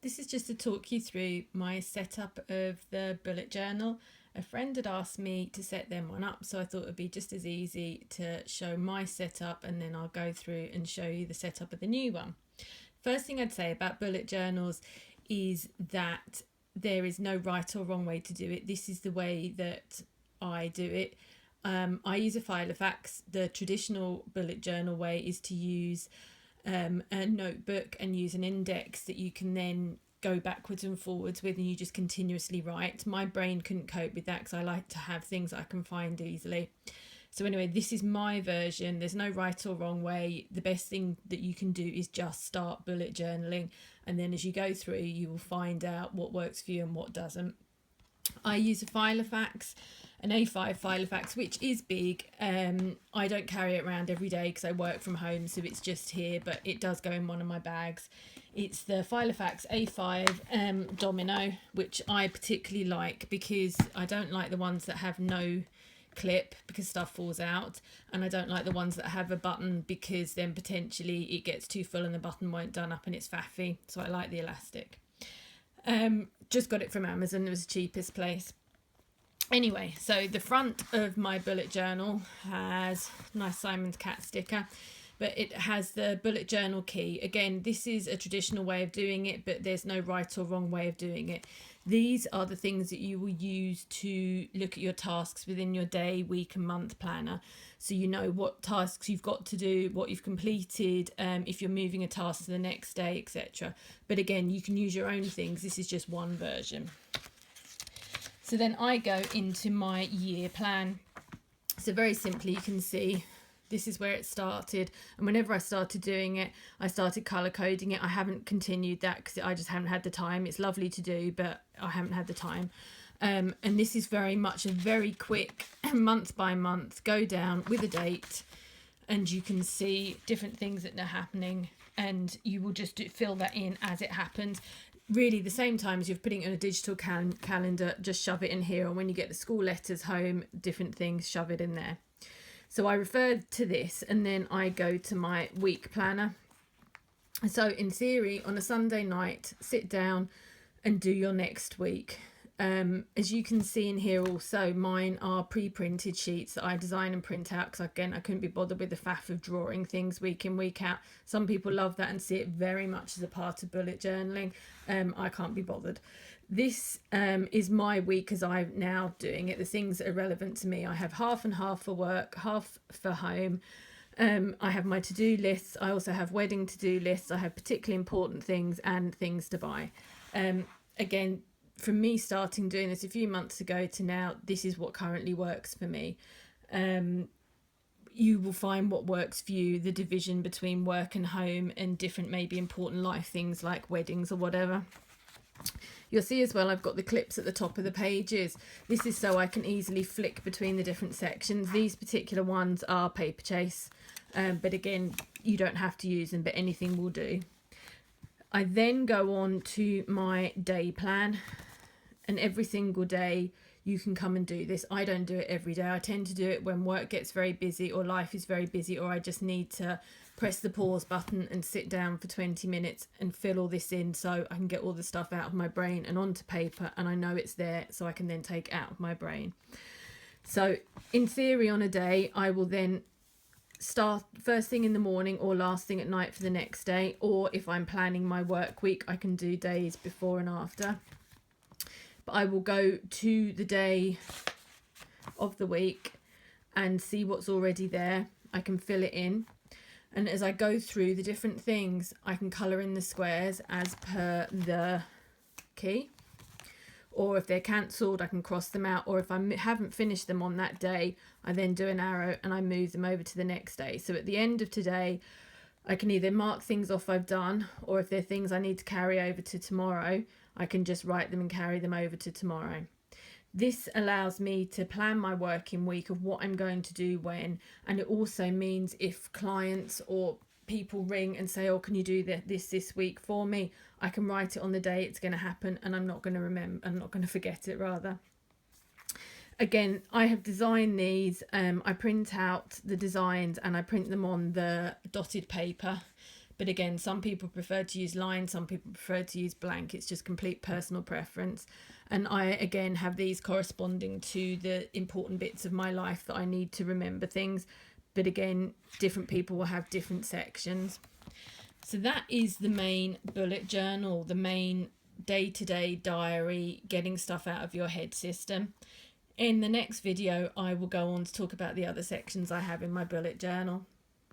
This is just to talk you through my setup of the bullet journal. A friend had asked me to set them one up, so I thought it would be just as easy to show my setup, and then I'll go through and show you the setup of the new one. First thing I'd say about bullet journals is that there is no right or wrong way to do it. This is the way that I do it. I use a filofax. The traditional bullet journal way is to use a notebook and use an index that you can then go backwards and forwards with, and you just continuously write. My brain couldn't cope with that because I like to have things I can find easily. So anyway, this is my version. There's no right or wrong way. The best thing that you can do is just start bullet journaling, and then as you go through you will find out what works for you and what doesn't. I use a filofax, an A5 filofax, which is big. I don't carry it around every day because I work from home, so it's just here, but it does go in one of my bags. It's the filofax A5 Domino, which I particularly like because I don't like the ones that have no clip because stuff falls out, and I don't like the ones that have a button because then potentially it gets too full and the button won't done up and it's faffy. So I like the elastic. Just got it from Amazon. It was the cheapest place. Anyway, so the front of my bullet journal has nice Simon's cat sticker, but it has the bullet journal key. Again, this is a traditional way of doing it, but there's no right or wrong way of doing it. These are the things that you will use to look at your tasks within your day, week and month planner. So you know what tasks you've got to do, what you've completed, if you're moving a task to the next day, etc. But again, you can use your own things. This is just one version. So then I go into my year plan. So very simply, you can see this is where it started, and whenever I started doing it, I started colour coding it. I haven't continued that because I just haven't had the time. It's lovely to do, but I haven't had the time. And this is very much a very quick month by month go down with a date, and you can see different things that are happening, and you will just fill that in as it happens. Really, the same time as you're putting it on a digital calendar, just shove it in here, and when you get the school letters home, different things, shove it in there. So I referred to this, and then I go to my week planner. So in theory, on a Sunday night, sit down and do your next week. As you can see in here also, mine are pre-printed sheets that I design and print out because, again, I couldn't be bothered with the faff of drawing things week in, week out. Some people love that and see it very much as a part of bullet journaling. I can't be bothered. This is my week as I'm now doing it. The things that are relevant to me. I have half and half for work, half for home. I have my to-do lists. I also have wedding to-do lists. I have particularly important things and things to buy. Again, from me starting doing this a few months ago to now, this is what currently works for me. You will find what works for you, the division between work and home and different maybe important life things like weddings or whatever. You'll see as well I've got the clips at the top of the pages. This is so I can easily flick between the different sections. These particular ones are paper chase, but again, you don't have to use them, but anything will do. I then go on to my day plan, and every single day you can come and do this. I don't do it every day. I tend to do it when work gets very busy or life is very busy, or I just need to press the pause button and sit down for 20 minutes and fill all this in so I can get all the stuff out of my brain and onto paper, and I know it's there so I can then take it out of my brain. So in theory, on a day, I will then start first thing in the morning or last thing at night for the next day, or if I'm planning my work week, I can do days before and after. But I will go to the day of the week and see what's already there. I can fill it in. And as I go through the different things, I can colour in the squares as per the key. Or if they're cancelled, I can cross them out. Or if I haven't finished them on that day, I then do an arrow and I move them over to the next day. So at the end of today, I can either mark things off I've done, or if they're things I need to carry over to tomorrow, I can just write them and carry them over to tomorrow. This allows me to plan my working week of what I'm going to do when, and it also means if clients or people ring and say, oh, can you do this week for me, I can write it on the day it's going to happen, and I'm not going to forget it rather. Again, I have designed these. I print out the designs and I print them on the dotted paper But again, some people prefer to use lines, some people prefer to use blank. It's just complete personal preference. And I, again, have these corresponding to the important bits of my life that I need to remember things. But again, different people will have different sections. So that is the main bullet journal, the main day-to-day diary, getting stuff out of your head system. In the next video, I will go on to talk about the other sections I have in my bullet journal.